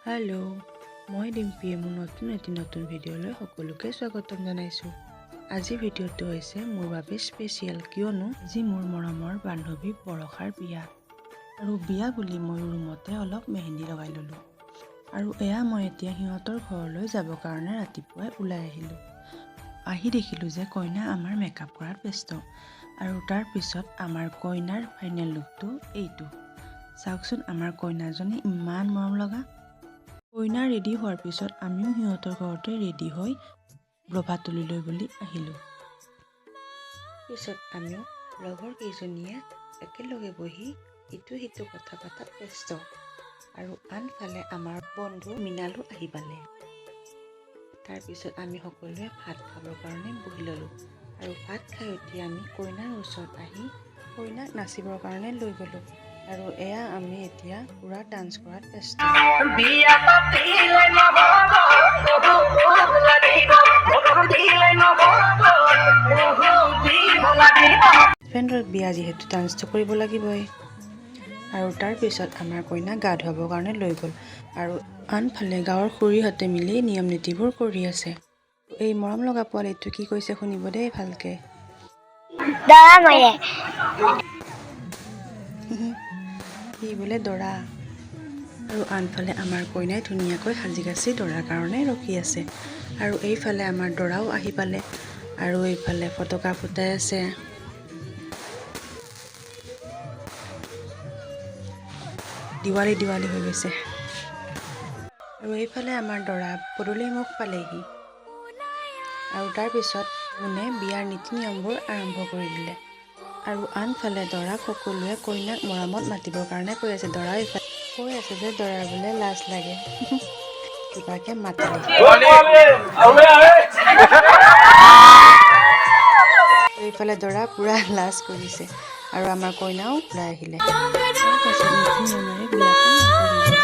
Hello', মই ডিম্পিয়ে মোৰ নতুন ভিডিঅ'লৈ সকলোকে স্বাগতম জনাইছোঁ। আজি ভিডিঅ'টো হৈছে মোৰ বাবে স্পেচিয়েল কিয়নো আজি মোৰ মৰমৰ বান্ধৱী বৰষাৰ বিয়া। আৰু বিয়া বুলি মই ৰুমতে অলপ মেহেন্দি লগাই ল'লোঁ। আৰু এয়া মই এতিয়া সিহঁতৰ ঘৰলৈ যাবৰ কাৰণে ৰাতিপুৱাই ওলাই আহিলোঁ। আহি দেখিলোঁ যে কইনা আমাৰ মেকআপ কৰাত ব্যস্ত। আৰু তাৰ পিছত আমাৰ কইনাৰ ফাইনেল লুকটো এইটো। চাওকচোন আমাৰ কইনাজনী ইমান মৰম লগা। কইনা ৰেডি হোৱাৰ পিছত আমিও সিহঁতৰ ঘৰতে ৰেডি হৈ ব্ৰভাতলিলৈ বুলি আহিলোঁ। পিছত আমিও লগৰ কেইজনীয়ে একেলগে বহি ইটো সিটো কথা পতাত ব্যস্ত। আৰু আনফালে আমাৰ বন্ধু মৃণালো আহি পালে। তাৰপিছত আমি সকলোৱে ভাত খাবৰ কাৰণে বহি ল'লোঁ। আৰু ভাত খাই উঠি আমি কইনাৰ ওচৰত আহি কইনাক নাচিবৰ কাৰণে লৈ গ'লোঁ। আৰু এয়া আমি এতিয়া পুৰা ডান্স কৰাত ব্যস্ত। ফ্ৰেণ্ডৰ বিয়া যিহেতু ডান্সটো কৰিব লাগিবই। আৰু তাৰপিছত আমাৰ কইনাক গা ধুৱাবৰ কাৰণে লৈ গ'ল। আৰু আনফালে গাঁৱৰ খুৰীহঁতে মিলি নিয়ম নীতিবোৰ কৰি আছে। এই মৰম লগা পোৱালিটো কি কৈছে শুনিব দেই ভালকে। সি বোলে দৰা। আৰু আনফালে আমাৰ কইনাই ধুনীয়াকৈ সাজি কাচি দৰাৰ কাৰণে ৰখি আছে। আৰু এইফালে আমাৰ দৰাও আহি পালে। আৰু এইফালে ফটকা ফুটাই আছে। দিৱালী হৈ গৈছে। আৰু এইফালে আমাৰ দৰা পদূলি মুখ পালেহি। আৰু তাৰপিছত কোনে বিয়াৰ নীতি নিয়মবোৰ আৰম্ভ কৰি দিলে। আৰু আনফালে দৰাক সকলোৱে কইনাক মৰমত মাতিবৰ কাৰণে কৈ আছে। দৰা এইফালে কৈ আছে যে দৰাৰ বোলে লাজ লাগে। কিবাকে মাতিলে। এইফালে দৰা পুৰা লাজ কৰিছে। আৰু আমাৰ কইনাও ওলাই আহিলে। তাৰপাছত নীতি নিয়মেৰে বিয়াখন আগবাঢ়ি গ'ল।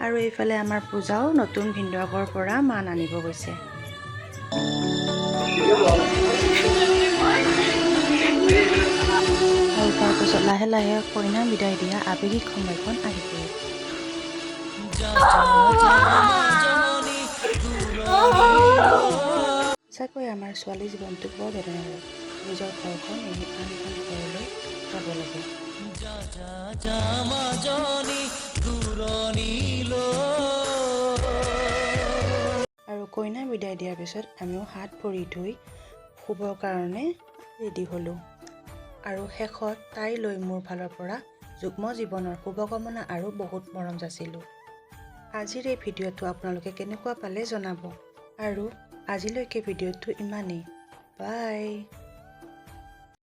আৰু এইফালে আমাৰ পূজাও নতুন ভিনদেউকৰ পৰা মান আনিব গৈছে। আৰু তাৰপিছত লাহে লাহে কইনা বিদায় দিয়া আবেগিক সময়কণ আহি পৰিল। সঁচাকৈ আমাৰ ছোৱালী জীৱনটো বৰ বেদনাদায়ক। নিজৰ ঘৰখন এৰি আন এখন ঘৰলৈ যাব লাগে। আৰু কইনা বিদায় দিয়াৰ পিছত আমিও হাত ভৰি ধুই শুবৰ কাৰণে ৰেডি হ'লোঁ। আৰু শেষত তাইলৈ মোৰ ফালৰ পৰা যুগ্ম জীৱনৰ শুভকামনা আৰু বহুত মৰম যাচিলোঁ। আজিৰ এই ভিডিঅ'টো আপোনালোকে কেনেকুৱা পালে জনাব। আৰু আজিলৈকে ভিডিঅ'টো ইমানেই। বাই।